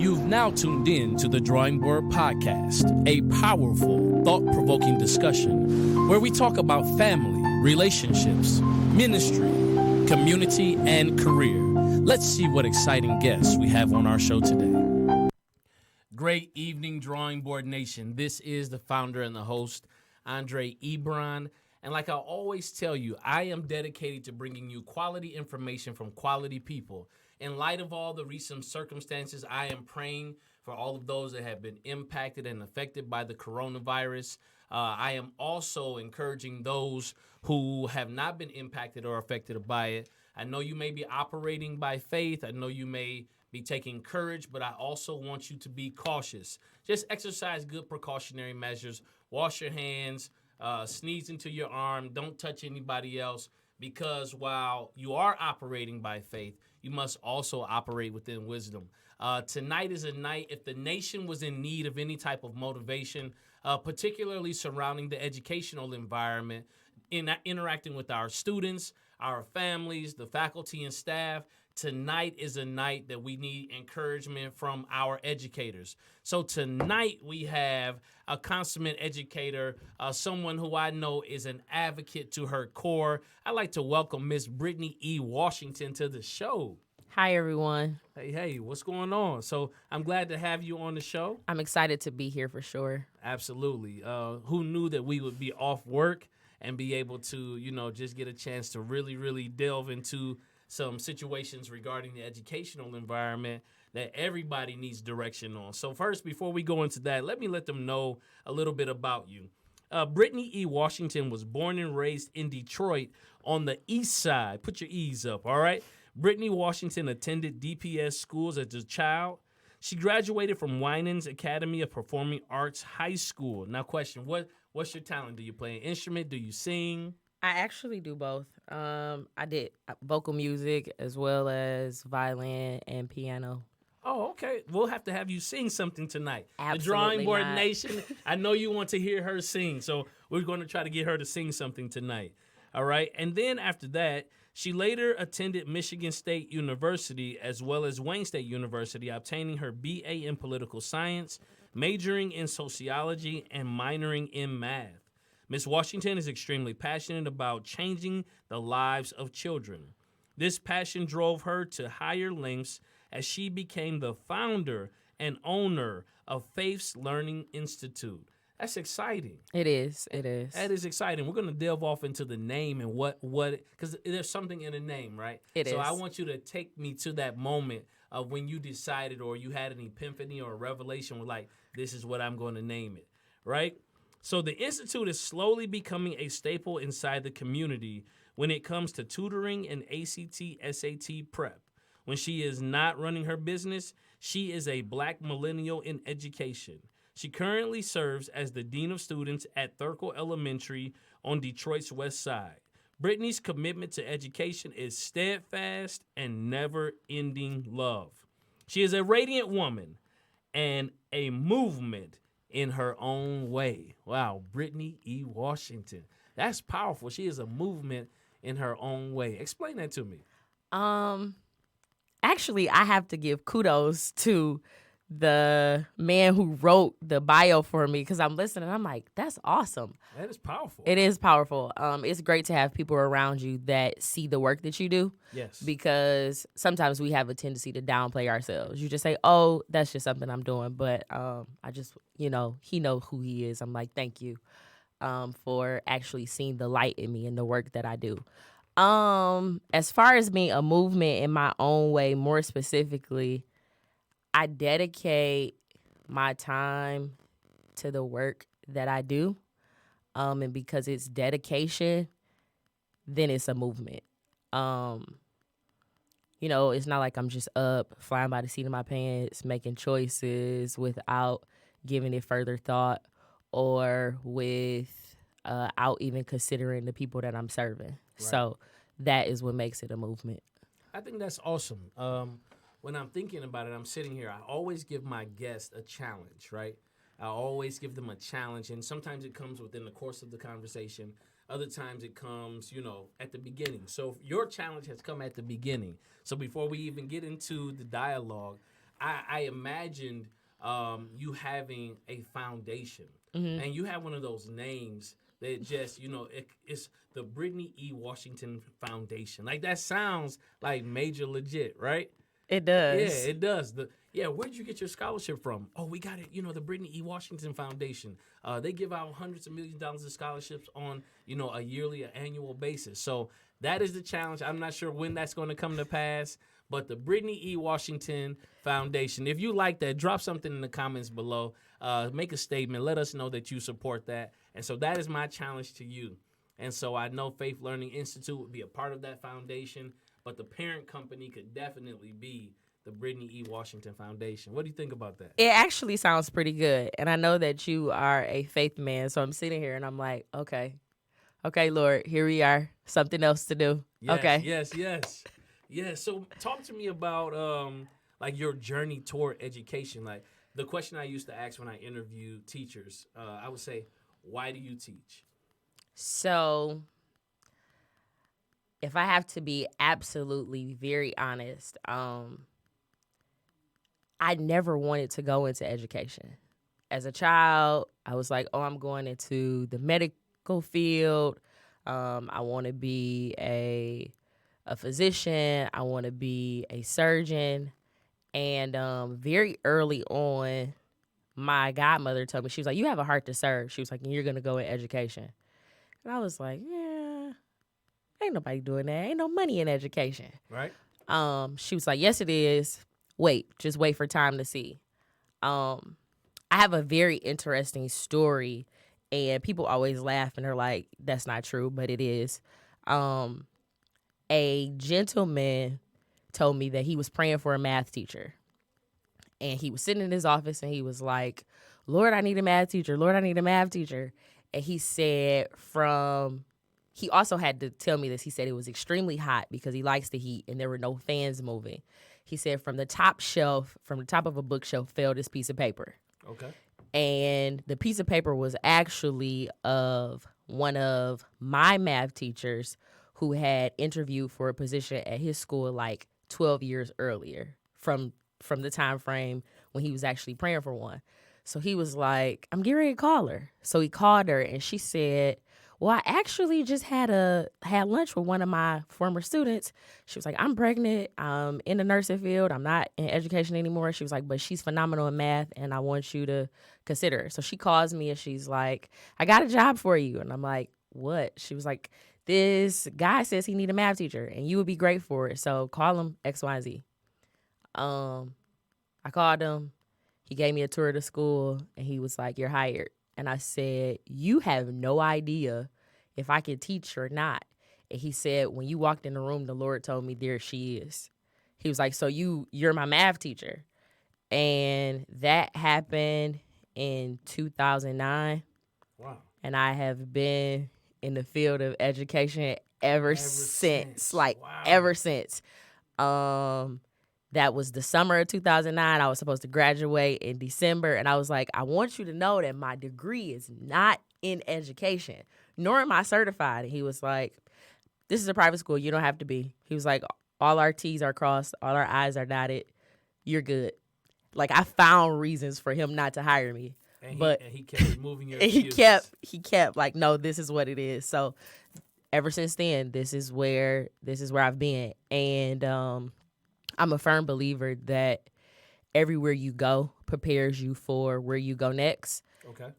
You've now tuned in to the Drawing Board Podcast, a powerful, thought-provoking discussion where we talk about family, relationships, ministry, community, and career. Let's see what exciting guests we have on our show today. Great evening, Drawing Board Nation. This is the founder and the host, Andre Ebron. And like I always tell you, I am dedicated to bringing you quality information from quality people. In light of all the recent circumstances, I am praying for all of those that have been impacted and affected by the coronavirus. I am also encouraging those who have not been impacted or affected by it. I know you may be operating by faith. I know you may be taking courage, but I also want you to be cautious. Just exercise good precautionary measures. Wash your hands, sneeze into your arm. Don't touch anybody else, because while you are operating by faith, you must also operate within wisdom. Tonight is a night, if the nation was in need of any type of motivation, particularly surrounding the educational environment, interacting with our students, our families, the faculty and staff, tonight is a night that we need encouragement from our educators. So tonight we have a consummate educator, someone who I know is an advocate to her core. I'd like to welcome Miss Brittany E. Washington to the show. Hi, everyone. Hey, what's going on? So I'm glad to have you on the show. I'm excited to be here for sure. Absolutely. Who knew that we would be off work and be able to, just get a chance to really delve into some situations regarding the educational environment that everybody needs direction on. So first, before we go into that, let them know a little bit about you. Brittany E. Washington was born and raised in Detroit on the east side. Put your E's up, all right? Brittany Washington attended DPS schools as a child. She graduated from Winans Academy of Performing Arts High School. Now, question, what's your talent? Do you play an instrument? Do you sing? I actually do both. I did vocal music as well as violin and piano. Oh, okay. We'll have to have you sing something tonight. Absolutely the Drawing Board not. Nation, I know you want to hear her sing, so we're going to try to get her to sing something tonight. All right? And then after that, she later attended Michigan State University as well as Wayne State University, obtaining her BA in political science, majoring in sociology, and minoring in math. Ms. Washington is extremely passionate about changing the lives of children. This passion drove her to higher lengths as she became the founder and owner of Faith's Learning Institute. That's exciting. It is. That is exciting. We're going to delve off into the name and what because there's something in the name, right? So I want you to take me to that moment of when you decided or you had an epiphany or a revelation with like, this is what I'm going to name it, right? So the Institute is slowly becoming a staple inside the community when it comes to tutoring and ACT, SAT prep. When she is not running her business, she is a Black millennial in education. She currently serves as the Dean of Students at Thurkel Elementary on Detroit's West Side. Brittany's commitment to education is steadfast and never-ending love. She is a radiant woman and a movement in her own way. Wow, Brittany E. Washington. That's powerful. She is a movement in her own way. Explain that to me. Actually, I have to give kudos to the man who wrote the bio for me because I'm listening. I'm like, that's awesome. That is powerful. It is powerful. It's great to have people around you that see the work that you do. Yes. Because sometimes we have a tendency to downplay ourselves. You just say, oh, that's just something I'm doing. But I just, he knows who he is. I'm like, thank you for actually seeing the light in me and the work that I do. As far as being a movement in my own way, more specifically, I dedicate my time to the work that I do. And because it's dedication, then it's a movement. It's not like I'm just up, flying by the seat of my pants, making choices without giving it further thought or without even considering the people that I'm serving. Right. So that is what makes it a movement. I think that's awesome. When I'm thinking about it, I'm sitting here. I always give my guests a challenge, right? I always give them a challenge, and sometimes it comes within the course of the conversation. Other times it comes, at the beginning. So your challenge has come at the beginning. So before we even get into the dialogue, I imagined you having a foundation, Mm-hmm. and you have one of those names that just it's the Brittany E. Washington Foundation. Like that sounds like major legit, right? It Yeah, does. it does. Where'd you get your scholarship from? Oh, we got it. The Brittany E. Washington Foundation. They give out hundreds of millions of dollars of scholarships on a yearly or annual basis. So that is the challenge. I'm not sure when that's going to come to pass, but the Brittany E. Washington Foundation. If you like that, drop something in the comments below. Make a statement. Let us know that you support that. And so that is my challenge to you. And so I know Faith Learning Institute would be a part of that foundation, but the parent company could definitely be the Brittany E. Washington Foundation. What do you think about that? It actually sounds pretty good. And I know that you are a faith man. So I'm sitting here and I'm like, okay, Lord, here we are. Something else to do. Yes, Okay. yes. So talk to me about like your journey toward education. Like the question I used to ask when I interview teachers, I would say, why do you teach? So if I have to be absolutely very honest, I never wanted to go into education. As a child, I was like, oh, I'm going into the medical field. I want to be a physician. I want to be a surgeon. And very early on, my godmother told me, she was like, you have a heart to serve. She was like, and you're going to go in education. And I was like, yeah, ain't nobody doing that. Ain't no money in education. Right. She was like, yes, it is. Just wait for time to see. I have a very interesting story, and people always laugh and they're like, that's not true, but it is. A gentleman told me that he was praying for a math teacher. And he was sitting in his office and he was like, Lord, I need a math teacher. Lord, I need a math teacher. And he said he also had to tell me this. He said it was extremely hot because he likes the heat and there were no fans moving. He said from the top of a bookshelf fell this piece of paper. Okay. And the piece of paper was actually of one of my math teachers who had interviewed for a position at his school like 12 years earlier from the time frame when he was actually praying for one. So he was like, I'm getting ready to call her. So he called her and she said, well, I actually just had lunch with one of my former students. She was like, I'm pregnant. I'm in the nursing field. I'm not in education anymore. She was like, but she's phenomenal in math and I want you to consider her. So she calls me and she's like, I got a job for you. And I'm like, what? She was like, this guy says he need a math teacher and you would be great for it. So call him X, Y, and Z. I called him. He gave me a tour of the school and he was like, you're hired. And I said, you have no idea if I can teach or not. And he said, when you walked in the room, the Lord told me, there she is. He was like, so you're my math teacher. And that happened in 2009. Wow. And I have been in the field of education ever since. Like, wow. Ever since. That was the summer of 2009. I was supposed to graduate in December. And I was like, I want you to know that my degree is not in education, nor am I certified. And he was like, this is a private school. You don't have to be. He was like, all our T's are crossed. All our I's are dotted. You're good. Like, I found reasons for him not to hire me. And but he kept removing your excuses. He kept like, no, this is what it is. So ever since then, this is where I've been. And I'm a firm believer that everywhere you go prepares you for where you go next. Okay.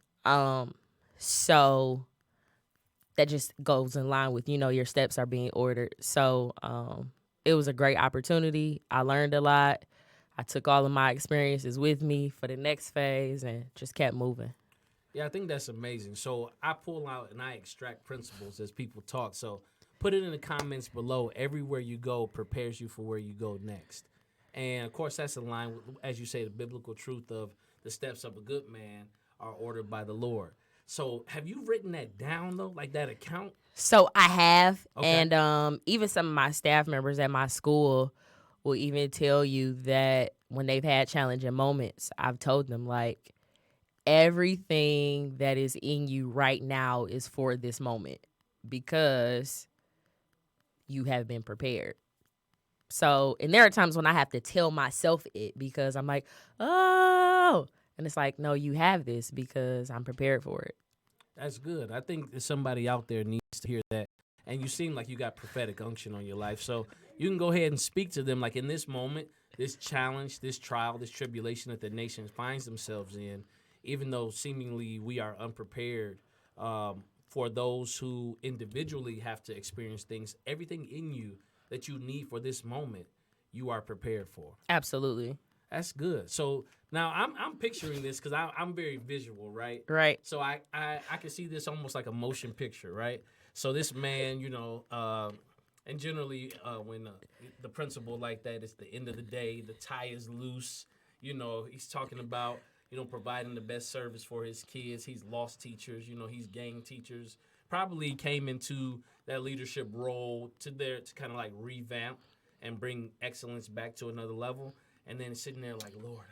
So that just goes in line with, your steps are being ordered. So it was a great opportunity. I learned a lot. I took all of my experiences with me for the next phase and just kept moving. Yeah, I think that's amazing. So I pull out and I extract principles as people talk. So put it in the comments below. Everywhere you go prepares you for where you go next. And, of course, that's in line with, as you say, the biblical truth of the steps of a good man are ordered by the Lord. So have you written that down, though, like that account? So I have. Okay. And even some of my staff members at my school will even tell you that when they've had challenging moments, I've told them, like, everything that is in you right now is for this moment because you have been prepared. So, and there are times when I have to tell myself it because I'm like, oh, and it's like, no, you have this because I'm prepared for it. That's good. I think that somebody out there needs to hear that. And you seem like you got prophetic unction on your life. So you can go ahead and speak to them like in this moment, this challenge, this trial, this tribulation that the nation finds themselves in, even though seemingly we are unprepared for those who individually have to experience things, everything in you that you need for this moment, you are prepared for. Absolutely. That's good. So now I'm picturing this because I'm very visual, right? Right. So I can see this almost like a motion picture, right? So this man, and generally when the principle like that, it's the end of the day, the tie is loose. He's talking about providing the best service for his kids. He's lost teachers. He's gained teachers. Probably came into that leadership role to kind of like revamp and bring excellence back to another level. And then sitting there like, Lord,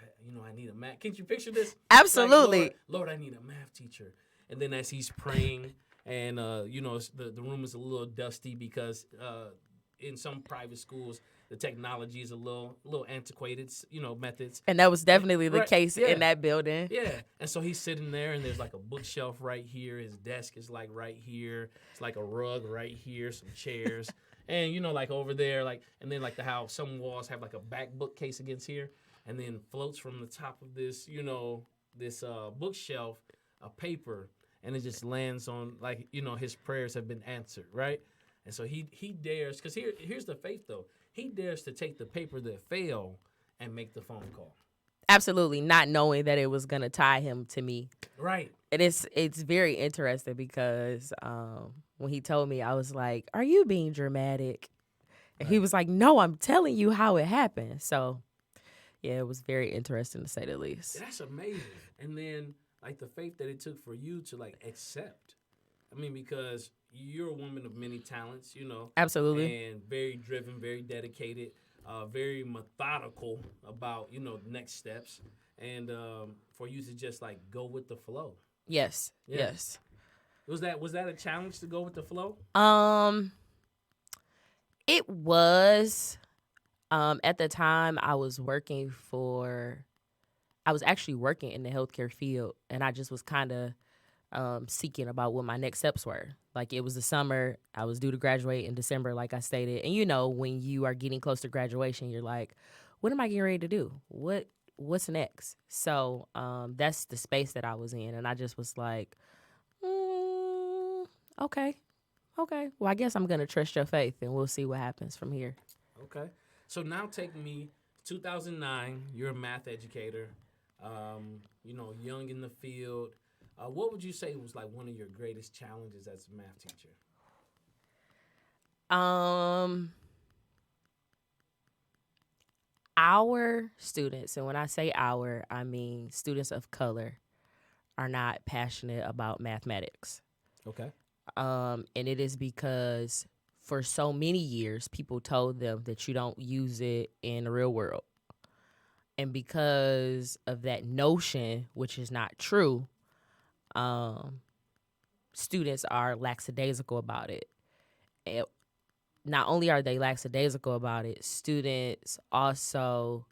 I need a math. Can't you picture this? Absolutely. Like, Lord, I need a math teacher. And then as he's praying, and the room is a little dusty because in some private schools the technology is a little antiquated, methods. And that was definitely the Right, case yeah. in that building. Yeah, and so he's sitting there, and there's like a bookshelf right here. His desk is like right here. It's like a rug right here, some chairs. And like over there, like, and then like how some walls have like a back bookcase against here, and then floats from the top of this, this bookshelf, a paper, and it just lands on like his prayers have been answered, right? And so he dares, because here's the faith though. He dares to take the paper that fell and make the phone call. Absolutely, not knowing that it was gonna tie him to me. Right. And it's very interesting because when he told me, I was like, "Are you being dramatic?" And he was like, "No, I'm telling you how it happened." So, yeah, it was very interesting to say the least. That's amazing. And then like the faith that it took for you to like accept. I mean, because you're a woman of many talents, Absolutely. and very driven, very dedicated, very methodical about next steps, and for you to just like go with the flow. Yes. Yeah. Yes. Was that a challenge to go with the flow? It was. At the time, I was actually working in the healthcare field, and I just was kind of seeking about what my next steps were. Like, it was the summer. I was due to graduate in December, like I stated. And when you are getting close to graduation, you're like, what am I getting ready to do? What's next? So that's the space that I was in. And I just was like, okay. Well, I guess I'm going to trust your faith, and we'll see what happens from here. Okay. So now take me 2009. You're a math educator, young in the field. What would you say was like one of your greatest challenges as a math teacher? Our students, and when I say our, I mean students of color, are not passionate about mathematics. Okay. And it is because for so many years, people told them that you don't use it in the real world. And because of that notion, which is not true, students are lackadaisical about it. And not only are they lackadaisical about it, students also,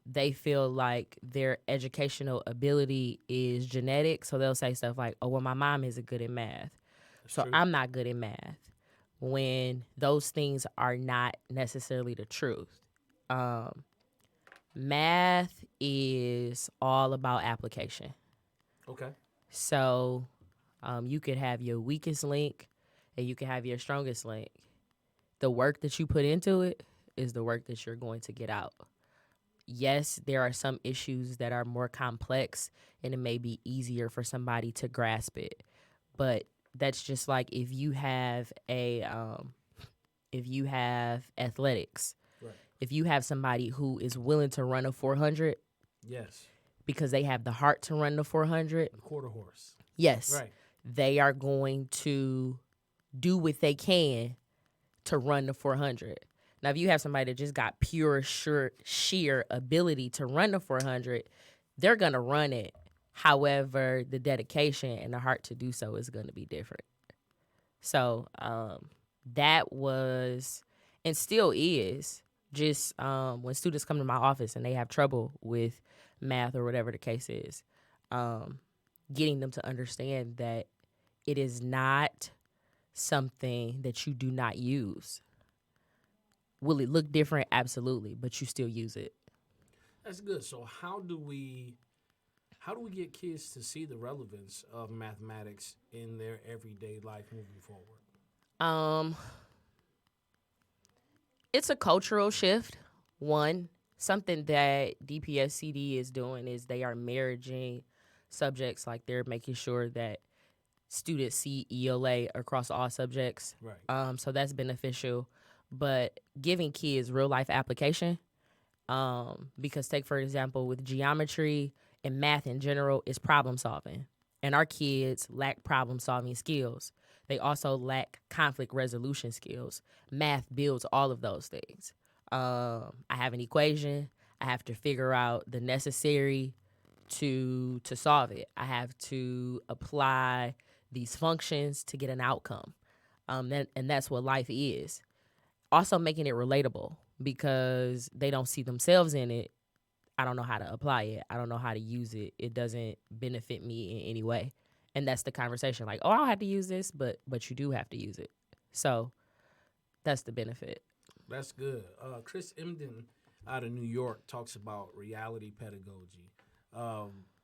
they feel like their educational ability is genetic. So they'll say stuff like, oh, well, my mom isn't good at math, so true. I'm not good at math, when those things are not necessarily the truth. Math is all about application. Okay. So you could have your weakest link and you can have your strongest link. The work that you put into it is the work that you're going to get out. Yes, there are some issues that are more complex and it may be easier for somebody to grasp it. But that's just like if you have athletics, right. If you have somebody who is willing to run a 400, yes, because they have the heart to run the 400, the quarter horse, yes, right, they are going to do what they can to run the 400. Now, if you have somebody that just got pure, sheer ability to run the 400, they're going to run it. However, the dedication and the heart to do so is going to be different. So that was, and still is. Just when students come to my office and they have trouble with math or whatever the case is, um, getting them to understand that it is not something that you do not use. Will it look different? Absolutely, but you still use it. That's good. So how do we get kids to see the relevance of mathematics in their everyday life moving forward? Um, it's a cultural shift. One, something that DPSCD is doing is they are marrying subjects, like they're making sure that students see ELA across all subjects. Right. So that's beneficial. But giving kids real life application, because take for example with geometry and math in general is problem solving, and our kids lack problem solving skills. They also lack conflict resolution skills. Math builds all of those things. I have an equation. I have to figure out the necessary to solve it. I have to apply these functions to get an outcome. And that's what life is. Also making it relatable because they don't see themselves in it. I don't know how to apply it. I don't know how to use it. It doesn't benefit me in any way. And that's the conversation. Like, oh, I don't have to use this, but you do have to use it. So that's the benefit. That's good. Chris Emden out of New York talks about reality pedagogy,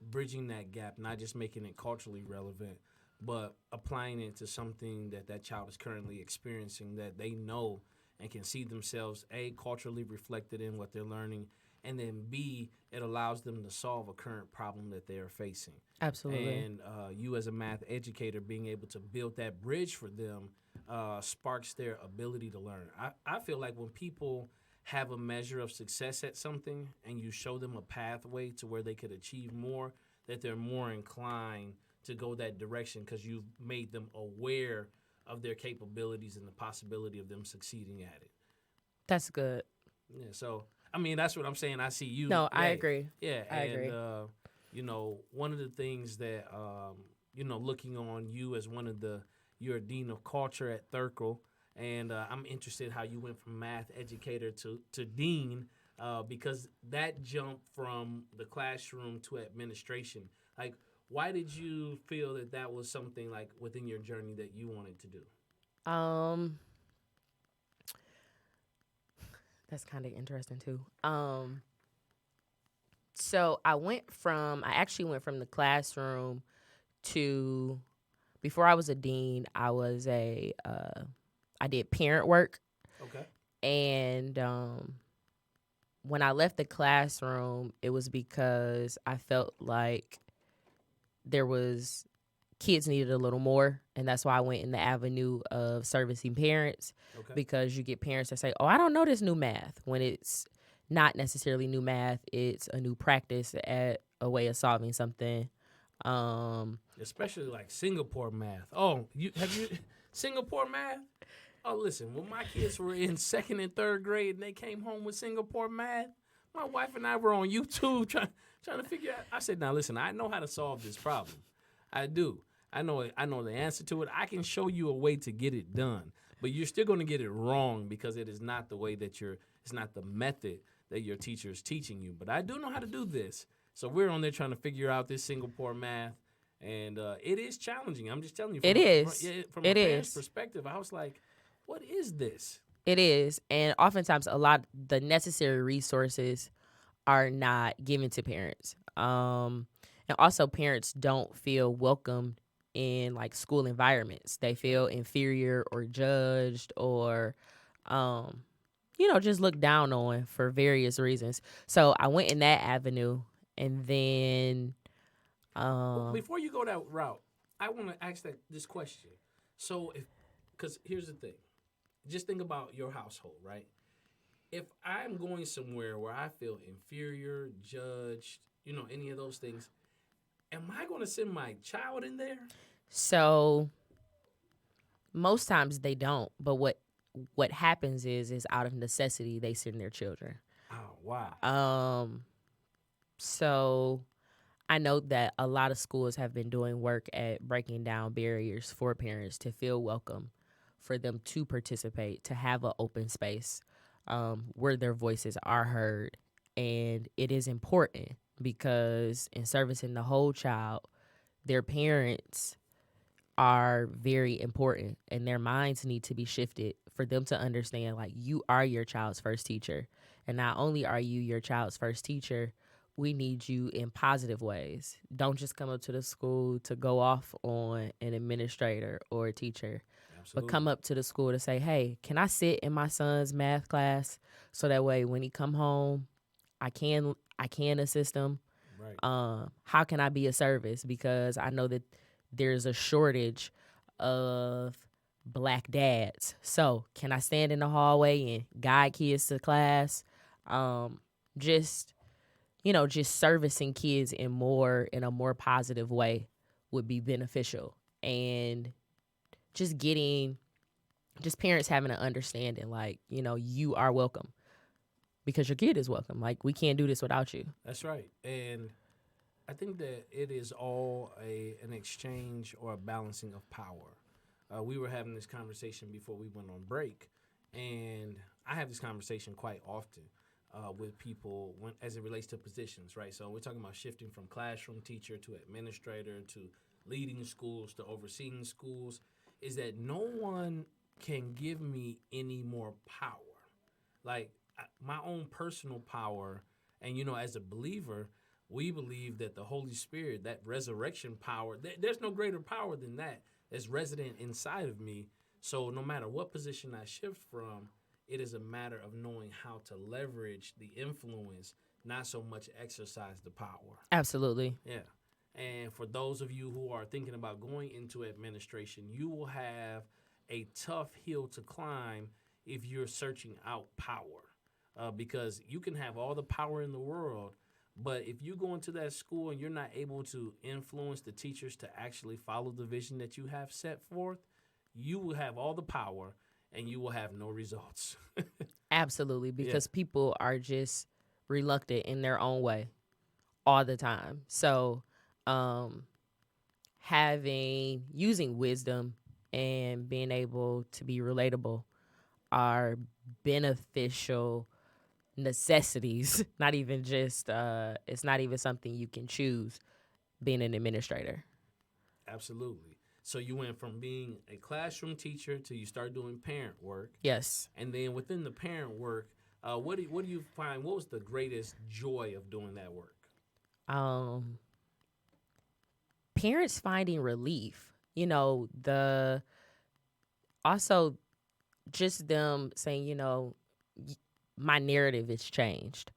bridging that gap, not just making it culturally relevant, but applying it to something that child is currently experiencing that they know and can see themselves, A, culturally reflected in what they're learning, and then B, it allows them to solve a current problem that they are facing. Absolutely. And you as a math educator being able to build that bridge for them sparks their ability to learn. I feel like when people have a measure of success at something and you show them a pathway to where they could achieve more, that they're more inclined to go that direction because you've made them aware of their capabilities and the possibility of them succeeding at it. That's good. Yeah, so I mean that's what I'm saying. I see you. No, I agree. Yeah, I agree. one of the things that looking on you as you're a dean of culture at Thurkel, and I'm interested how you went from math educator to dean, because that jump from the classroom to administration, like why did you feel that was something like within your journey that you wanted to do? That's kind of interesting too. So I actually went from the classroom to, before I was a dean, I did parent work. Okay. And when I left the classroom, it was because I felt like kids needed a little more, and that's why I went in the avenue of servicing parents. Okay. Because you get parents that say, oh, I don't know this new math, when it's not necessarily new math. It's a new practice at a way of solving something. Especially like Singapore math. Oh, have you Singapore math? Oh, listen, when my kids were in second and third grade and they came home with Singapore math, my wife and I were on YouTube trying to figure out. I said, now listen, I know how to solve this problem. I do. I know the answer to it. I can show you a way to get it done, but you're still going to get it wrong because it is not the way it's not the method that your teacher is teaching you. But I do know how to do this. So we're on there trying to figure out this Singapore math, and it is challenging. I'm just telling you. From a parent's perspective, I was like, what is this? It is. And oftentimes the necessary resources are not given to parents. And also parents don't feel welcomed in like school environments. They feel inferior or judged or just looked down on for various reasons. So I went in that avenue, and then before you go that route, I want to ask this question. So because here's the thing. Just think about your household, right? If I'm going somewhere where I feel inferior, judged, any of those things, am I going to send my child in there? So most times they don't, but what happens is out of necessity they send their children. Oh, wow. So I know that a lot of schools have been doing work at breaking down barriers for parents to feel welcome for them to participate, to have an open space where their voices are heard. And it is important because in servicing the whole child, their parents are very important and their minds need to be shifted for them to understand like you are your child's first teacher. And not only are you your child's first teacher, we need you in positive ways. Don't just come up to the school to go off on an administrator or a teacher. Absolutely. But come up to the school to say, hey, can I sit in my son's math class so that way when he come home, I can assist him. Right. How can I be a service? Because I know that there's a shortage of black dads. So can I stand in the hallway and guide kids to class? Just servicing kids in a more positive way would be beneficial. And just parents having an understanding, like, you are welcome because your kid is welcome. Like, we can't do this without you. That's right. And I think that it is all an exchange or a balancing of power. We were having this conversation before we went on break, and I have this conversation quite often with people as it relates to positions, right? So we're talking about shifting from classroom teacher to administrator to leading schools to overseeing schools, is that no one can give me any more power. Like my own personal power, and as a believer, we believe that the Holy Spirit, that resurrection power, there's no greater power than that that's resident inside of me. So no matter what position I shift from, it is a matter of knowing how to leverage the influence, not so much exercise the power. Absolutely. Yeah. And for those of you who are thinking about going into administration, you will have a tough hill to climb if you're searching out power. Because you can have all the power in the world, but if you go into that school and you're not able to influence the teachers to actually follow the vision that you have set forth, you will have all the power and you will have no results. Absolutely, because people are just reluctant in their own way all the time. So using wisdom and being able to be relatable are beneficial necessities. Not even just it's not even something you can choose being an administrator. Absolutely. So you went from being a classroom teacher to you start doing parent work. Yes. And then within the parent work, what do you find? What was the greatest joy of doing that work? Parents finding relief. Also just them saying, my narrative is changed.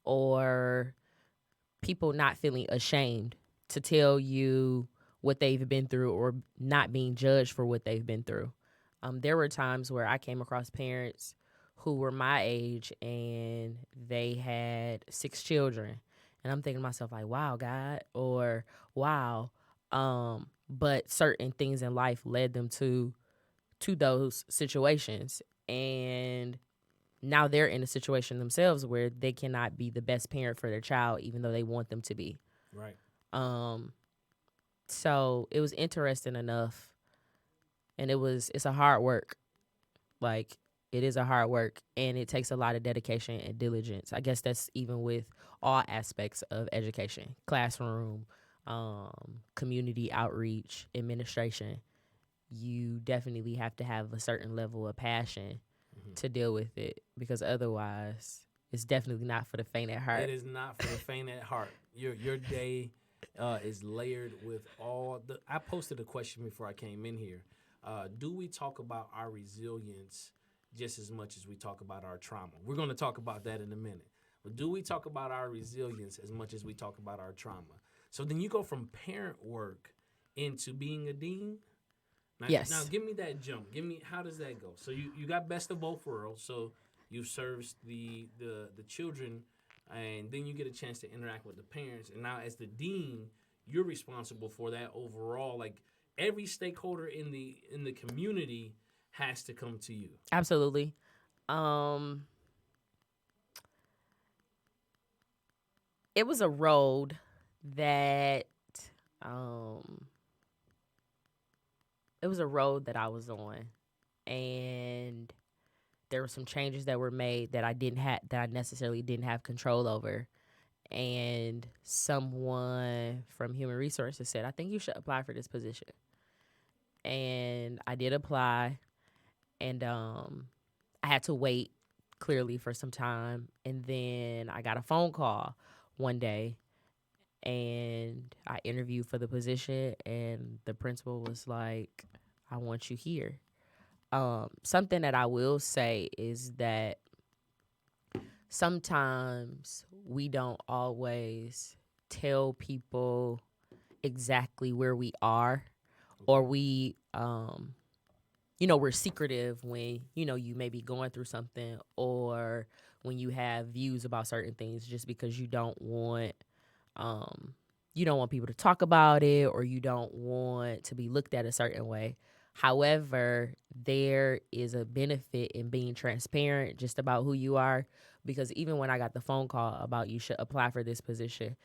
Or people not feeling ashamed to tell you what they've been through or not being judged for what they've been through. There were times where I came across parents who were my age and they had 6 children. And I'm thinking to myself, like, wow, God, or wow. But certain things in life led them to those situations. And now they're in a situation themselves where they cannot be the best parent for their child, even though they want them to be. Right. So it was interesting enough, and it's a hard work. Like, it is a hard work, and it takes a lot of dedication and diligence. I guess that's even with all aspects of education, classroom, community outreach, administration. You definitely have to have a certain level of passion to deal with it, because otherwise it's definitely not for the faint at heart. It is not for the faint at heart. Your day is layered with all the. I posted a question before I came in here. Do we talk about our resilience just as much as we talk about our trauma? We're going to talk about that in a minute. But do we talk about our resilience as much as we talk about our trauma? So then you go from parent work into being a dean. Yes. Now give me that jump. How does that go? So you got best of both worlds. So you service the children, and then you get a chance to interact with the parents. And now as the dean, you're responsible for that overall. Like, every stakeholder in the community has to come to you. Absolutely. It was a road that it was a road that I was on, and there were some changes that were made that I necessarily didn't have control over. And someone from Human Resources said, "I think you should apply for this position." And I did apply, and I had to wait clearly for some time, and then I got a phone call one day, and I interviewed for the position, and the principal was like, "I want you here." Something that I will say is that sometimes we don't always tell people exactly where we are, or we're secretive when, you may be going through something, or when you have views about certain things, just because you don't want people to talk about it, or you don't want to be looked at a certain way. However, there is a benefit in being transparent just about who you are, because even when I got the phone call about you should apply for this position,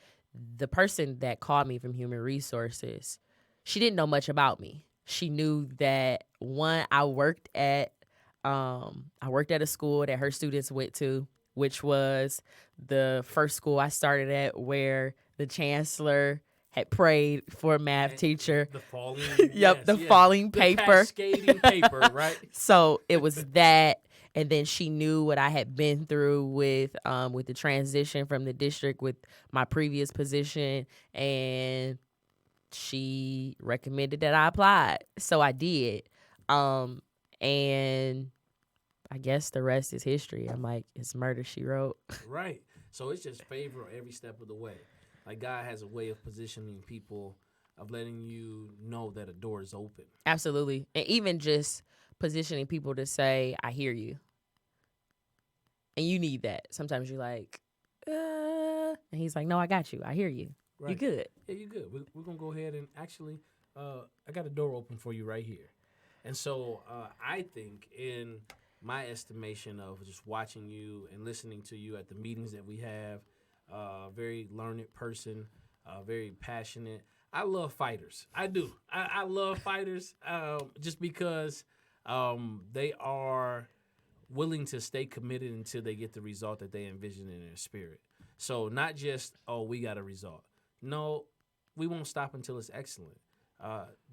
the person that called me from Human Resources, she didn't know much about me. She knew that, one, I worked at a school that her students went to, which was the first school I started at, where the chancellor had prayed for a math teacher. The falling, Yep, falling paper. The cascading paper, right? So it was that, and then she knew what I had been through with the transition from the district with my previous position, and she recommended that I applied. So I did. And I guess the rest is history. I'm like, it's murder, she wrote. Right. So it's just favor every step of the way. Like, God has a way of positioning people, of letting you know that a door is open. Absolutely. And even just positioning people to say, I hear you. And you need that. Sometimes you're like, and he's like, no, I got you. I hear you. Right. You good. Yeah, you good. We're going to go ahead and actually, I got a door open for you right here. And so I think, in my estimation of just watching you and listening to you at the meetings that we have, very learned person, very passionate. I love fighters. I do. I love fighters just because they are willing to stay committed until they get the result that they envision in their spirit. So not just, we got a result. No, we won't stop until it's excellent.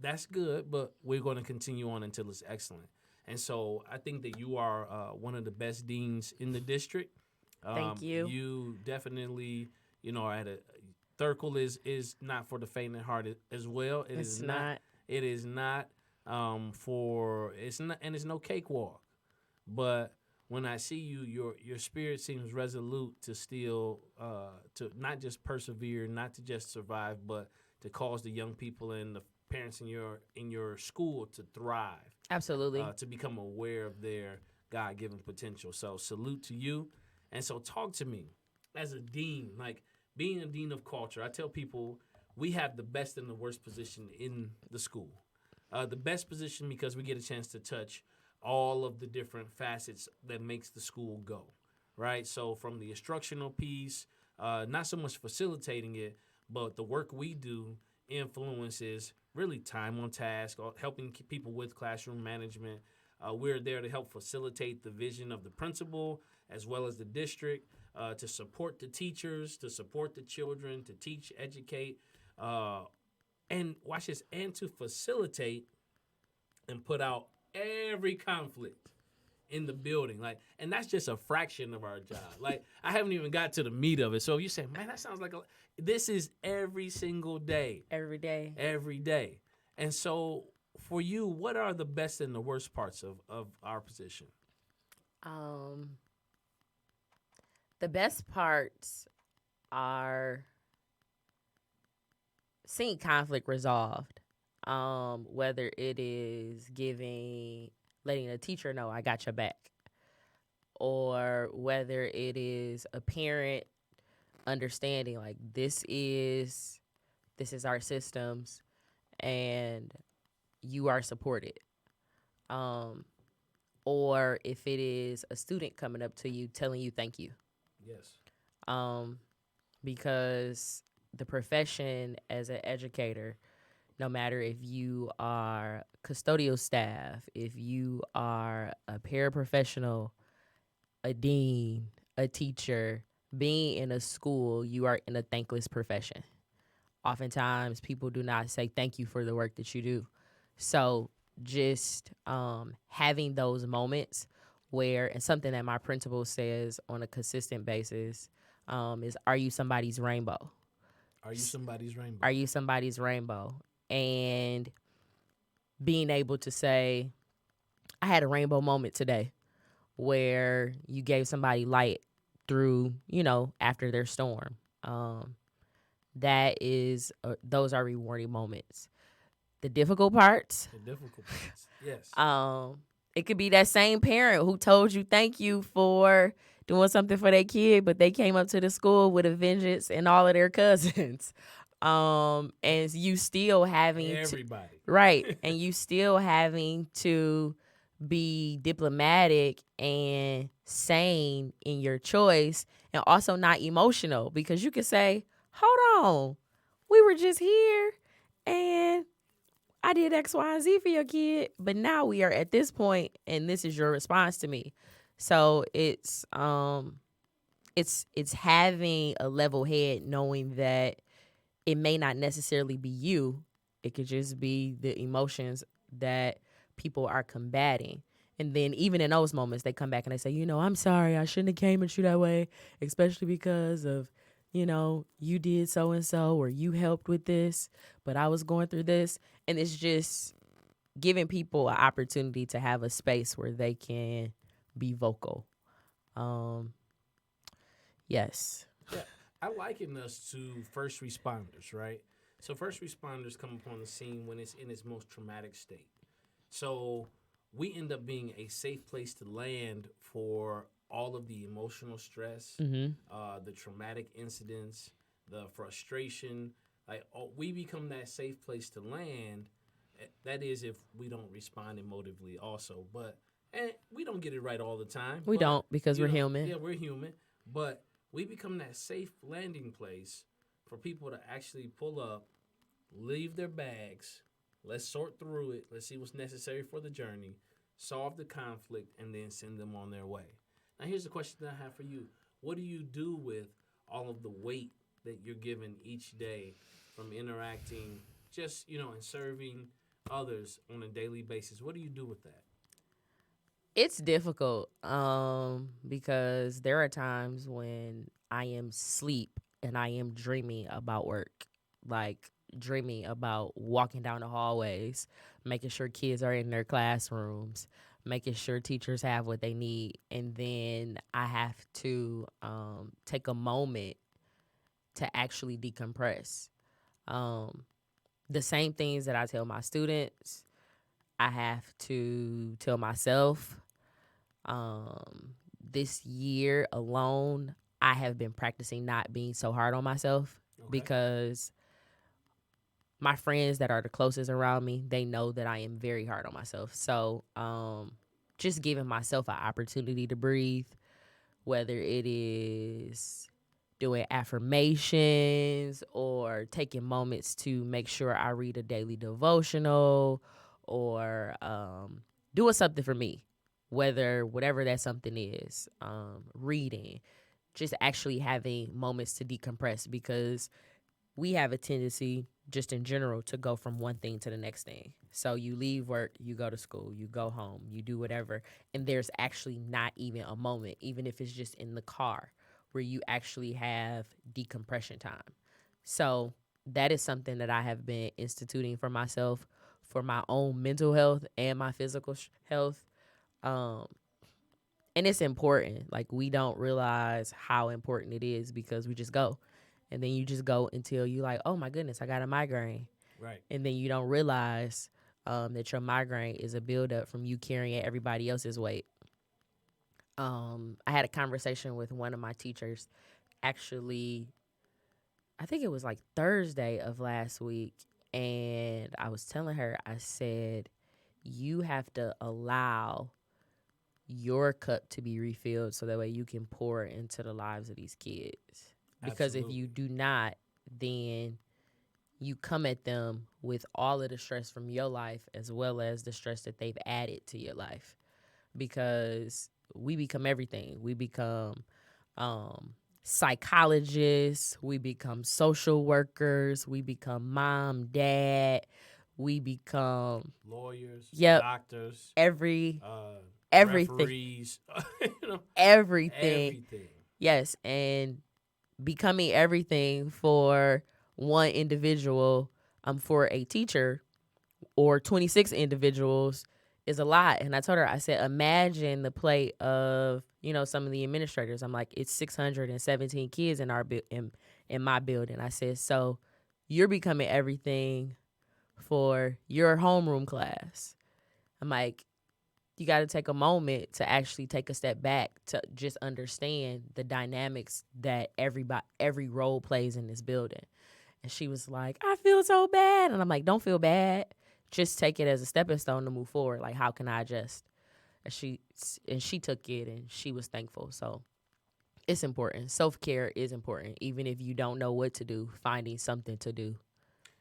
That's good, but we're going to continue on until it's excellent. And so I think that you are one of the best deans in the district. Thank you. You definitely, are at Thurkle is not for the faint of heart as well. It's not. It is not and it's no cakewalk. But when I see you, your spirit seems resolute to still to not just persevere, not to just survive, but to cause the young people and the parents in your school to thrive. Absolutely. To become aware of their God-given potential. So salute to you. And so talk to me as a dean, like being a dean of culture. I tell people we have the best and the worst position in the school. The best position because we get a chance to touch all of the different facets that makes the school go, right? So from the instructional piece, not so much facilitating it, but the work we do influences really time on task, helping people with classroom management. We're there to help facilitate the vision of the principal as well as the district, to support the teachers, to support the children, to teach, educate, and watch this, and to facilitate and put out every conflict in the building. And that's just a fraction of our job. I haven't even got to the meat of it. So you say, man, that sounds like this is every single day. Every day. Every day. And so for you, what are the best and the worst parts of our position? The best parts are seeing conflict resolved. Whether it is letting a teacher know I got your back, or whether it is a parent understanding like this is our systems and you are supported. Or if it is a student coming up to you telling you thank you. Yes. Because the profession as an educator No matter if you are custodial staff, if you are a paraprofessional, a dean, a teacher, being in a school, you are in a thankless profession. Oftentimes, people do not say thank you for the work that you do. So, just having those moments where, and something that my principal says on a consistent basis is, are you somebody's rainbow? Are you somebody's rainbow? Are you somebody's rainbow? And being able to say, I had a rainbow moment today where you gave somebody light through, after their storm. That is, those are rewarding moments. The difficult parts. Yes. It could be that same parent who told you thank you for doing something for their kid, but they came up to the school with a vengeance and all of their cousins. And you still having everybody. Right. And you still having to be diplomatic and sane in your choice, and also not emotional, because you could say, hold on, we were just here and I did X, Y, and Z for your kid, but now we are at this point and this is your response to me. So it's having a level head, knowing that it may not necessarily be you. It could just be the emotions that people are combating. And then even in those moments, they come back and they say, I'm sorry, I shouldn't have came at you that way, especially because of, you did so-and-so, or you helped with this, but I was going through this. And it's just giving people an opportunity to have a space where they can be vocal. Yes. Yeah, I liken us to first responders, right? So first responders come upon the scene when it's in its most traumatic state. So we end up being a safe place to land for all of the emotional stress, the traumatic incidents, the frustration. We become that safe place to land. That is, if we don't respond emotively, also. But we don't get it right all the time. We don't, because we're human. Yeah, we're human. But we become that safe landing place for people to actually pull up, leave their bags. Let's sort through it. Let's see what's necessary for the journey, solve the conflict, and then send them on their way. Now, here's the question that I have for you. What do you do with all of the weight that you're given each day from interacting just, and serving others on a daily basis? What do you do with that? It's difficult because there are times when I am asleep and I am dreaming about work, like dreaming about walking down the hallways, making sure kids are in their classrooms, making sure teachers have what they need. And then I have to take a moment to actually decompress. The same things that I tell my students, I have to tell myself. This year alone, I have been practicing not being so hard on myself, because my friends that are the closest around me, they know that I am very hard on myself. So just giving myself an opportunity to breathe, whether it is doing affirmations or taking moments to make sure I read a daily devotional, or doing something for me, whatever that something is, reading, just actually having moments to decompress, because we have a tendency just in general to go from one thing to the next thing. So you leave work, you go to school, you go home, you do whatever, and there's actually not even a moment, even if it's just in the car, where you actually have decompression time. So that is something that I have been instituting for myself, for my own mental health and my physical health. And it's important. Like, we don't realize how important it is, because we just go. And then you just go until you like, oh my goodness, I got a migraine. Right. And then you don't realize that your migraine is a buildup from you carrying everybody else's weight. I had a conversation with one of my teachers, actually, I think it was like Thursday of last week. And I was telling her, I said, you have to allow your cup to be refilled so that way you can pour into the lives of these kids. Because if you do not, then you come at them with all of the stress from your life as well as the stress that they've added to your life, because we become everything. We become psychologists, we become social workers, we become mom, dad, we become lawyers, yep, doctors, everything, referees, everything. everything. Yes, and becoming everything for one individual, for a teacher or 26 individuals is a lot. And I told her, I said, imagine the plate of, some of the administrators. I'm like, it's 617 kids in our in my building. I said, so you're becoming everything for your homeroom class. I'm like, you got to take a moment to actually take a step back to just understand the dynamics that every role plays in this building. And she was like, I feel so bad. And I'm like, don't feel bad. Just take it as a stepping stone to move forward. Like, how can I adjust? And she took it and she was thankful. So it's important. Self-care is important. Even if you don't know what to do, finding something to do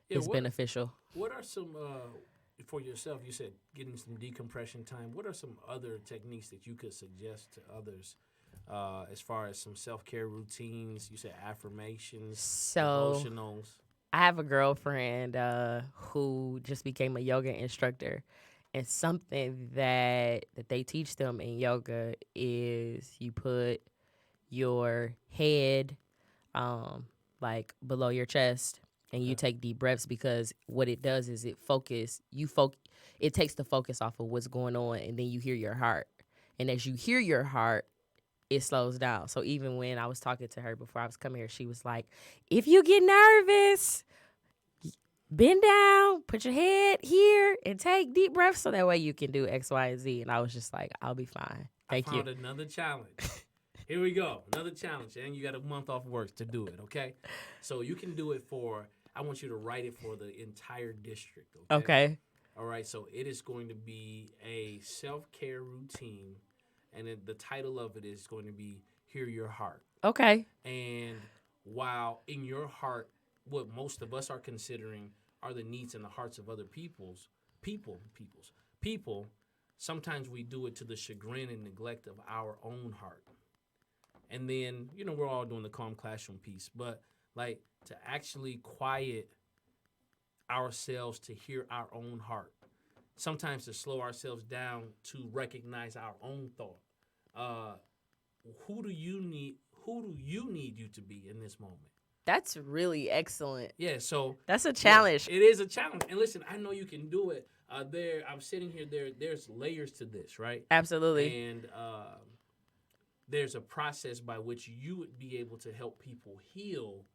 is beneficial. What are some, for yourself, you said getting some decompression time. What are some other techniques that you could suggest to others as far as some self-care routines? You said affirmations, devotionals. I have a girlfriend who just became a yoga instructor. And something that they teach them in yoga is you put your head like below your chest and you take deep breaths, because what it does is it takes the focus off of what's going on, and then you hear your heart. And as you hear your heart, it slows down. So even when I was talking to her before I was coming here, she was like, if you get nervous, bend down, put your head here, and take deep breaths so that way you can do X, Y, and Z. And I was just like, I'll be fine. Thank you. I found another challenge. Here we go. Another challenge. And you got a month off work to do it, okay? So you can do it I want you to write it for the entire district, okay? Okay. All right, so it is going to be a self-care routine, and the title of it is going to be Hear Your Heart. Okay. And while in your heart, what most of us are considering are the needs and the hearts of other people, sometimes we do it to the chagrin and neglect of our own heart. And then, we're all doing the calm classroom piece, but like to actually quiet ourselves to hear our own heart. Sometimes to slow ourselves down to recognize our own thought. Who do you need you to be in this moment? That's really excellent. Yeah, so that's a challenge. Yeah, it is a challenge. And listen, I know you can do it. I'm sitting here. There's layers to this, right? Absolutely. And there's a process by which you would be able to help people heal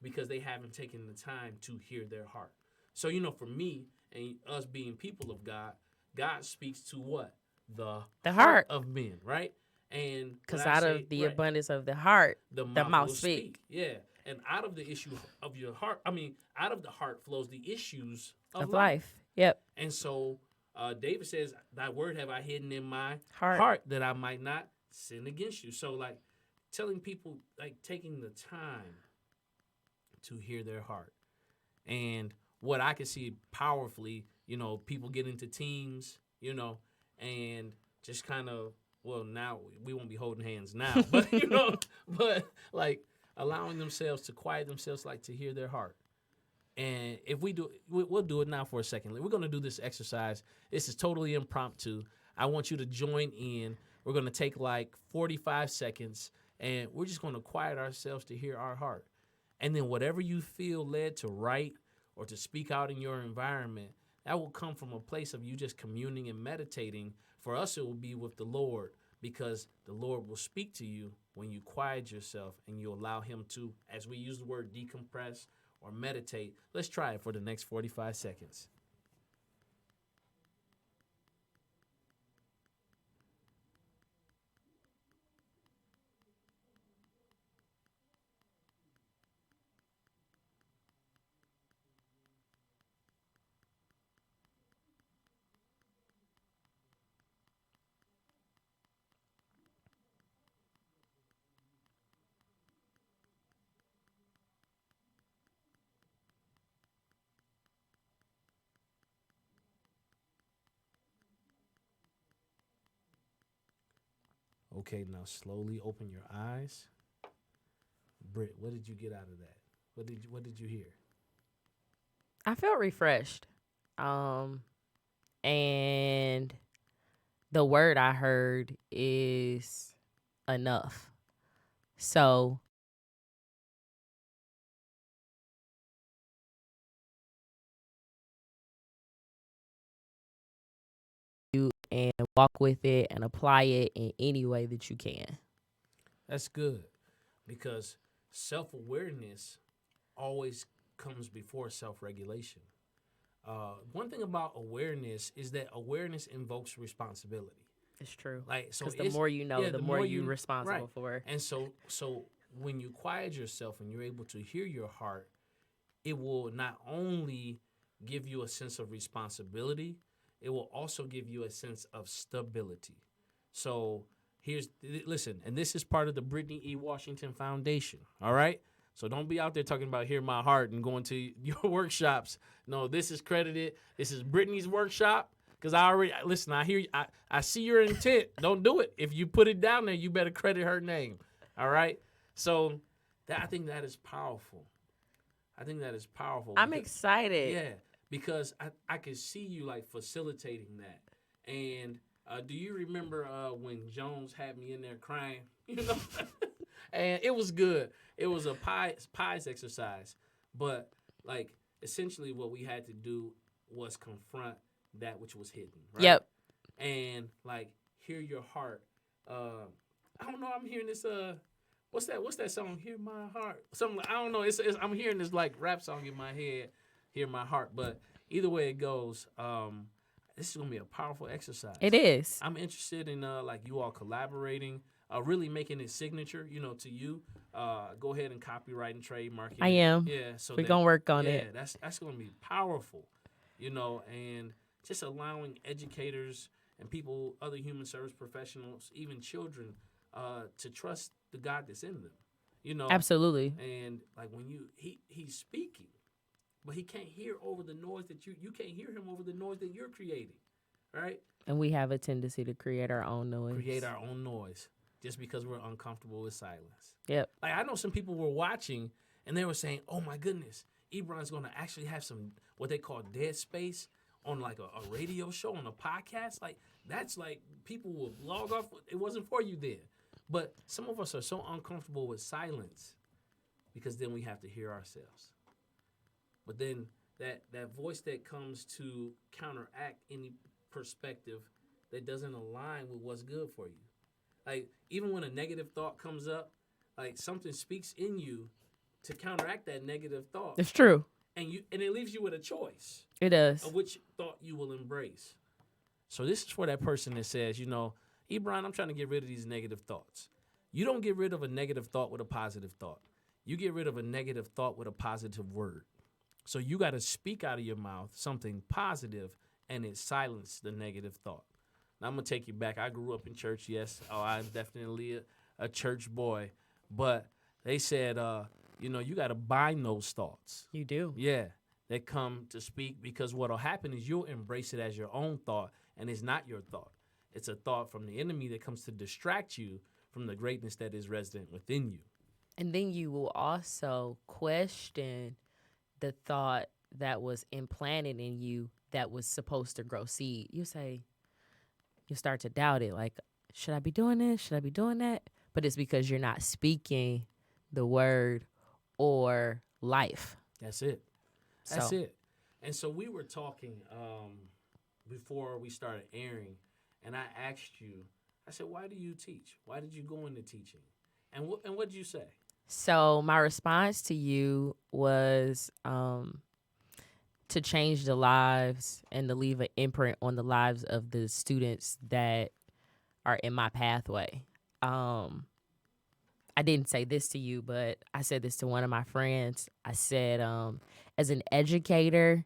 because they haven't taken the time to hear their heart. So, for me and us being people of God, God speaks to what? The heart of men, right? And because out of the abundance of the heart, the mouth speak. Yeah. And out of the issue of your heart, out of the heart flows the issues of life. Yep. And so David says, thy word have I hidden in my heart that I might not sin against you. So like telling people, like taking the time to hear their heart. And what I can see powerfully, people get into teams, and just kind of, well, now we won't be holding hands now, but, but like allowing themselves to quiet themselves, like to hear their heart. And if we do, we'll do it now for a second. We're going to do this exercise. This is totally impromptu. I want you to join in. We're going to take like 45 seconds, and we're just going to quiet ourselves to hear our heart. And then whatever you feel led to write or to speak out in your environment, that will come from a place of you just communing and meditating. For us, it will be with the Lord, because the Lord will speak to you when you quiet yourself and you allow him to, as we use the word decompress or meditate. Let's try it for the next 45 seconds. Okay, now slowly open your eyes. Britt, what did you get out of that? What did you hear? I felt refreshed. And the word I heard is enough. So you and walk with it and apply it in any way that you can. That's good because self-awareness always comes before self-regulation. One thing about awareness is that awareness invokes responsibility. It's true. Like so, Because the more you know, yeah, the more you're right. responsible for. And so when you quiet yourself and you're able to hear your heart, it will not only give you a sense of responsibility, it will also give you a sense of stability. So listen, and this is part of the Brittany E. Washington Foundation. All right. So don't be out there talking about hear my heart and going to your workshops. No, this is credited. This is Brittany's workshop. Because listen, I hear you. I see your intent. Don't do it. If you put it down there, you better credit her name. All right. So I think that is powerful. I'm excited. Yeah, because I can see you like facilitating that. And do you remember when Jones had me in there crying? You know, and it was good. It was a pies exercise, but like essentially what we had to do was confront that which was hidden. Right? Yep. And like hear your heart. I don't know. I'm hearing this. What's that song? Hear my heart. Something I don't know. I'm hearing this like rap song in my head. Hear my heart. But either way it goes, this is gonna be a powerful exercise. It is. I'm interested in like you all collaborating, really making it signature. You know, to you. Go ahead and copyright and trademark it. I am. Yeah. So we're gonna work on it. Yeah, that's gonna be powerful. You know, and just allowing educators and people, other human service professionals, even children, to trust the God that's in them, you know. Absolutely. And like when he's speaking, but he can't hear over the noise that you can't hear him over the noise that you're creating, right? And we have a tendency to create our own noise. Just because we're uncomfortable with silence. Yep. Like I know some people were watching and they were saying, "Oh my goodness, Ebron's going to actually have some what they call dead space on like a radio show, on a podcast." Like that's like people will log off. It wasn't for you then. But some of us are so uncomfortable with silence because then we have to hear ourselves. But then that voice that comes to counteract any perspective that doesn't align with what's good for you. Like even when a negative thought comes up, like something speaks in you to counteract that negative thought. It's true. And it leaves you with a choice. It does. Of which thought you will embrace. So this is for that person that says, you know, Ebron, I'm trying to get rid of these negative thoughts. You don't get rid of a negative thought with a positive thought. You get rid of a negative thought with a positive word. So you got to speak out of your mouth something positive, and it silences the negative thought. Now, I'm going to take you back. I grew up in church, yes. Oh, I'm definitely a church boy. But they said, you know, you got to bind those thoughts. You do. Yeah, that come to speak, because what will happen is you'll embrace it as your own thought, and it's not your thought. It's a thought from the enemy that comes to distract you from the greatness that is resident within you. And then you will also question the thought that was implanted in you that was supposed to grow seed. You start to doubt it. Like, should I be doing this? Should I be doing that? But it's because you're not speaking the word or life. That's it. That's it. And so we were talking before we started airing, and I asked you, I said, why do you teach? Why did you go into teaching? And what did you say? So my response to you was to change the lives and to leave an imprint on the lives of the students that are in my pathway. I didn't say this to you, but I said this to one of my friends. I said, as an educator,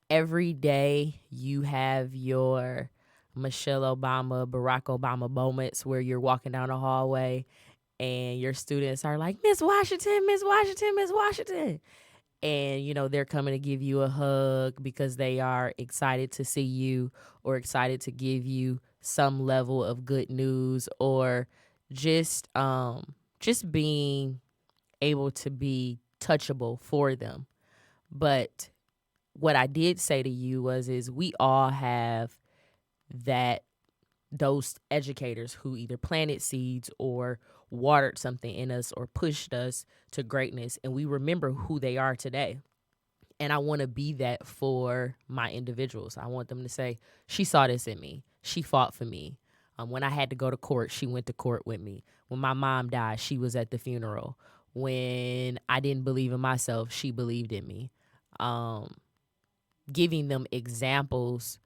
every day you have your Michelle Obama, Barack Obama moments where you're walking down the hallway and your students are like, Miss Washington, Miss Washington, Miss Washington. And, you know, they're coming to give you a hug because they are excited to see you or excited to give you some level of good news or just being able to be touchable for them. But what I did say to you is we all have that those educators who either planted seeds or watered something in us or pushed us to greatness, and we remember who they are today. And I want to be that for my individuals. I want them to say, she saw this in me. She fought for me. When I had to go to court, she went to court with me. When my mom died, she was at the funeral. When I didn't believe in myself, she believed in me. Giving them examples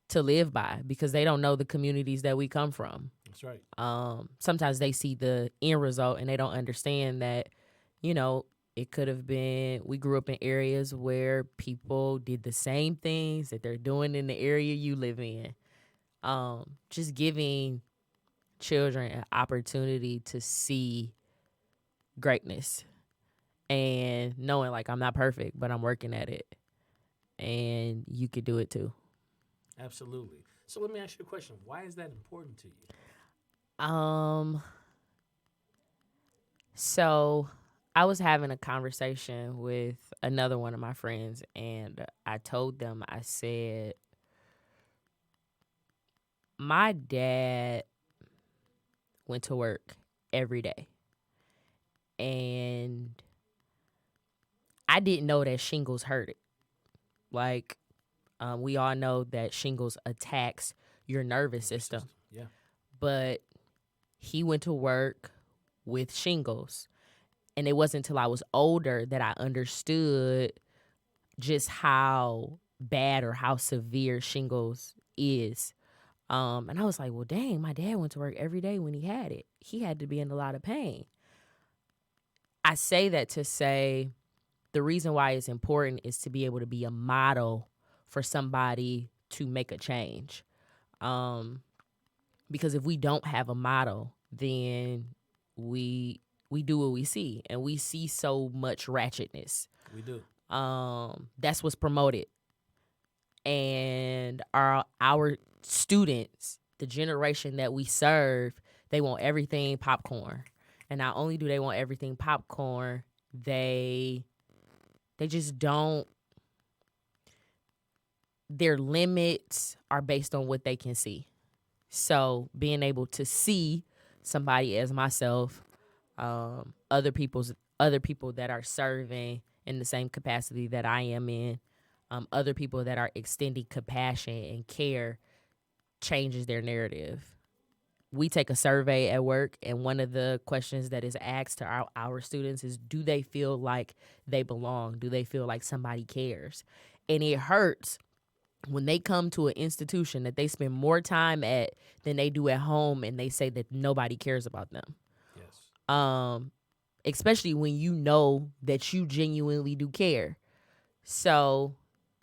to live by because they don't know the communities that we come from. That's right. Sometimes they see the end result and they don't understand that, it could have been, we grew up in areas where people did the same things that they're doing in the area you live in. Just giving children an opportunity to see greatness and knowing like I'm not perfect, but I'm working at it and you could do it too. Absolutely. So let me ask you a question. Why is that important to you? So I was having a conversation with another one of my friends, and I told them, I said, my dad went to work every day, and I didn't know that shingles hurt it. Like, we all know that shingles attacks your nervous system. Yeah. But he went to work with shingles. And it wasn't until I was older that I understood just how bad or how severe shingles is. And I was like, well, dang, my dad went to work every day when he had it. He had to be in a lot of pain. I say that to say the reason why it's important is to be able to be a model for somebody to make a change. Because if we don't have a model, then we do what we see, and we see so much ratchetness. We do. That's what's promoted. And our students, the generation that we serve, they want everything popcorn. And not only do they want everything popcorn, they just don't. Their limits are based on what they can see. So being able to see somebody as myself, other people that are serving in the same capacity that I am in, other people that are extending compassion and care changes their narrative. We take a survey at work, and one of the questions that is asked to our students is, do they feel like they belong? Do they feel like somebody cares? And it hurts when they come to an institution that they spend more time at than they do at home, and they say that nobody cares about them. Yes. Especially when you know that you genuinely do care. So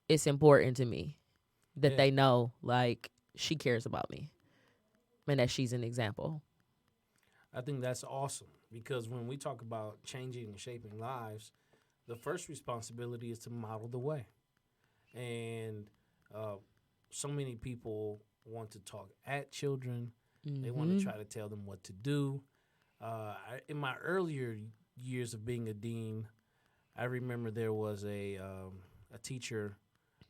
it's important to me that they know, like, she cares about me and that she's an example. I think that's awesome because when we talk about changing and shaping lives, the first responsibility is to model the way. And so many people want to talk at children. Mm-hmm. They want to try to tell them what to do. In my earlier years of being a dean, I remember there was a teacher,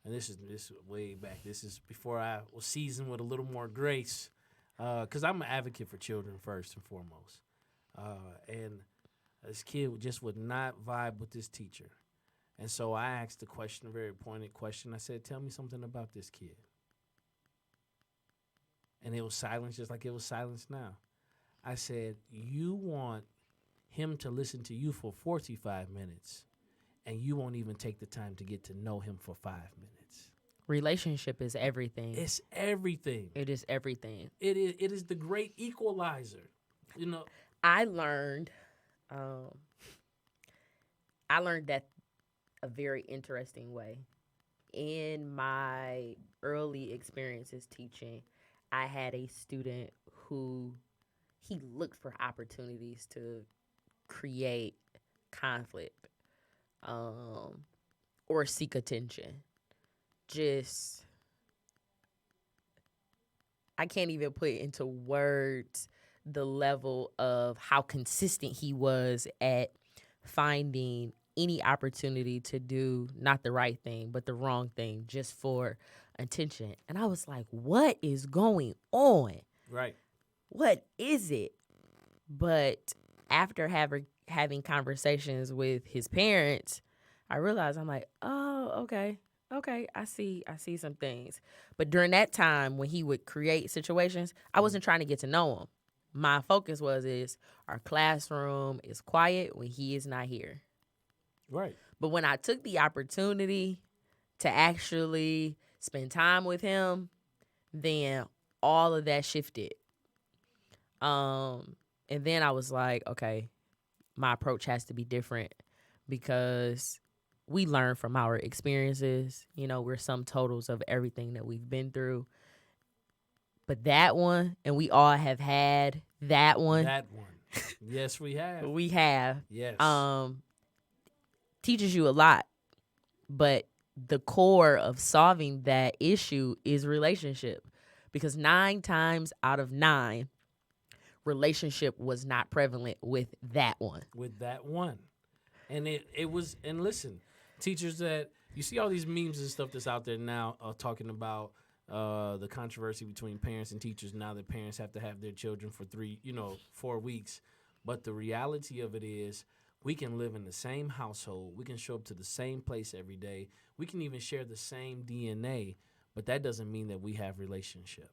and this is way back. This is before I was seasoned with a little more grace, because I'm an advocate for children first and foremost. And this kid just would not vibe with this teacher. And so I asked the question, a very pointed question. I said, tell me something about this kid. And it was silence, just like it was silence now. I said, you want him to listen to you for 45 minutes, and you won't even take the time to get to know him for 5 minutes. Relationship is everything. It's everything. It is everything. It is the great equalizer. You know, I learned that a very interesting way. In my early experiences teaching, I had a student who he looked for opportunities to create conflict or seek attention. I can't even put into words the level of how consistent he was at finding any opportunity to do not the right thing, but the wrong thing just for attention. And I was like, what is going on? Right. What is it? But after having conversations with his parents, I realized I'm like, oh, okay. Okay, I see some things. But during that time when he would create situations, I wasn't trying to get to know him. My focus is our classroom is quiet when he is not here. Right. But when I took the opportunity to actually spend time with him, then all of that shifted. And then I was like, okay, my approach has to be different because we learn from our experiences. You know, we're sum totals of everything that we've been through. But that one, and we all have had that one. That one. Yes, we have. We have. Yes. Teaches you a lot. But the core of solving that issue is relationship. Because 9 times out of 9, relationship was not prevalent with that one. With that one. And it was, and listen, teachers that, you see all these memes and stuff that's out there now talking about the controversy between parents and teachers now that parents have to have their children for 4 weeks. But the reality of it is we can live in the same household. We can show up to the same place every day. We can even share the same DNA, but that doesn't mean that we have relationship.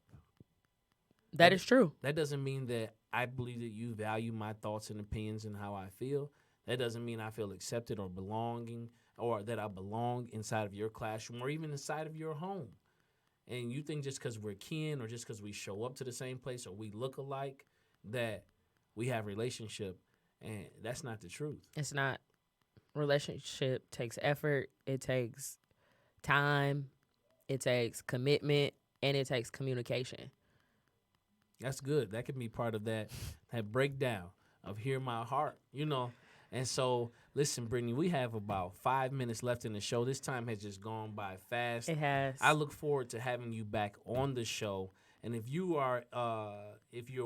That is true. That doesn't mean that I believe that you value my thoughts and opinions and how I feel. That doesn't mean I feel accepted or belonging or that I belong inside of your classroom or even inside of your home. And you think just because we're kin or just because we show up to the same place or we look alike that we have relationship, and that's not the truth. It's not. Relationship takes effort. It takes time. It takes commitment, and it takes communication. That's good. That can be part of that breakdown of hear my heart, And so, listen, Brittany, we have about 5 minutes left in the show. This time has just gone by fast. It has. I look forward to having you back on the show. And if you're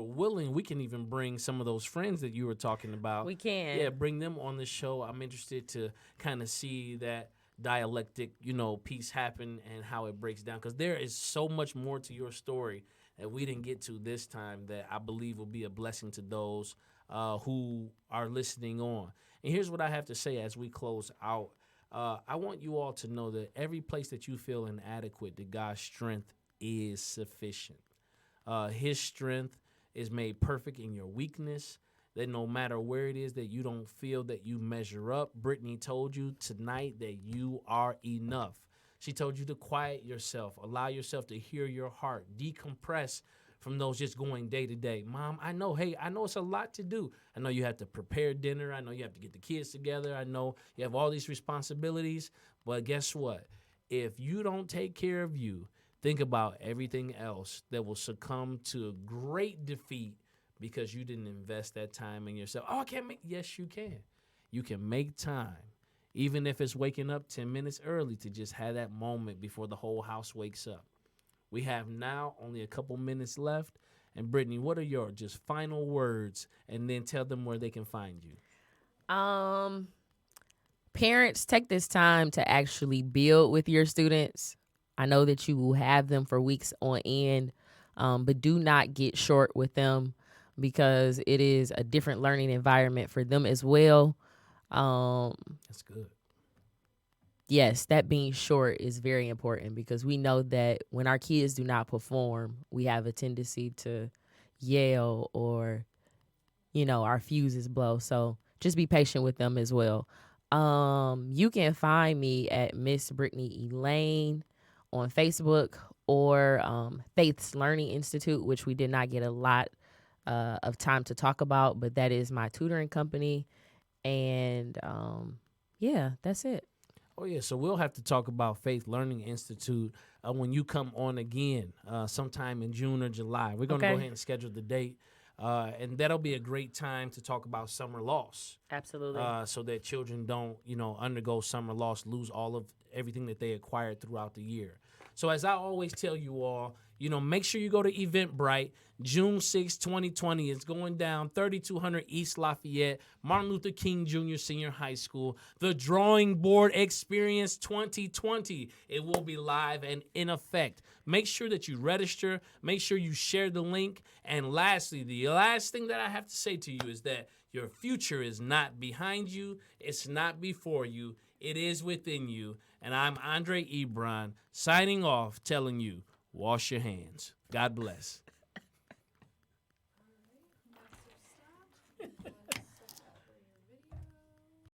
willing, we can even bring some of those friends that you were talking about. We can. Yeah, bring them on the show. I'm interested to kind of see that dialectic, piece happen and how it breaks down. Because there is so much more to your story that we didn't get to this time that I believe will be a blessing to those who are listening on. And here's what I have to say as we close out. I want you all to know that every place that you feel inadequate, that God's strength is sufficient. His strength is made perfect in your weakness, that no matter where it is that you don't feel that you measure up, Brittany told you tonight that you are enough. She told you to quiet yourself, allow yourself to hear your heart, decompress from those just going day to day. Mom, I know it's a lot to do. I know you have to prepare dinner. I know you have to get the kids together. I know you have all these responsibilities. But guess what? If you don't take care of you, think about everything else that will succumb to great defeat because you didn't invest that time in yourself. Oh, I can't make. Yes, you can. You can make time, even if it's waking up 10 minutes early to just have that moment before the whole house wakes up. We have now only a couple minutes left. And Brittany, what are your just final words? And then tell them where they can find you. Parents, take this time to actually build with your students. I know that you will have them for weeks on end, but do not get short with them because it is a different learning environment for them as well. That's good. Yes, that being short is very important because we know that when our kids do not perform, we have a tendency to yell or, our fuses blow. So just be patient with them as well. You can find me at Miss Brittany Elaine on Facebook or Faith's Learning Institute, which we did not get a lot of time to talk about, but that is my tutoring company. And that's it. Oh, yeah. So we'll have to talk about Faith Learning Institute when you come on again sometime in June or July. We're going to go ahead and schedule the date. And that'll be a great time to talk about summer loss. Absolutely. So that children don't, undergo summer loss, lose all of everything that they acquired throughout the year. So as I always tell you all, Make sure you go to Eventbrite. June 6, 2020. It's going down 3200 East Lafayette, Martin Luther King Jr. Senior High School. The Drawing Board Experience 2020. It will be live and in effect. Make sure that you register. Make sure you share the link. And lastly, the last thing that I have to say to you is that your future is not behind you. It's not before you. It is within you. And I'm Andre Ebron signing off, telling you, wash your hands. God bless.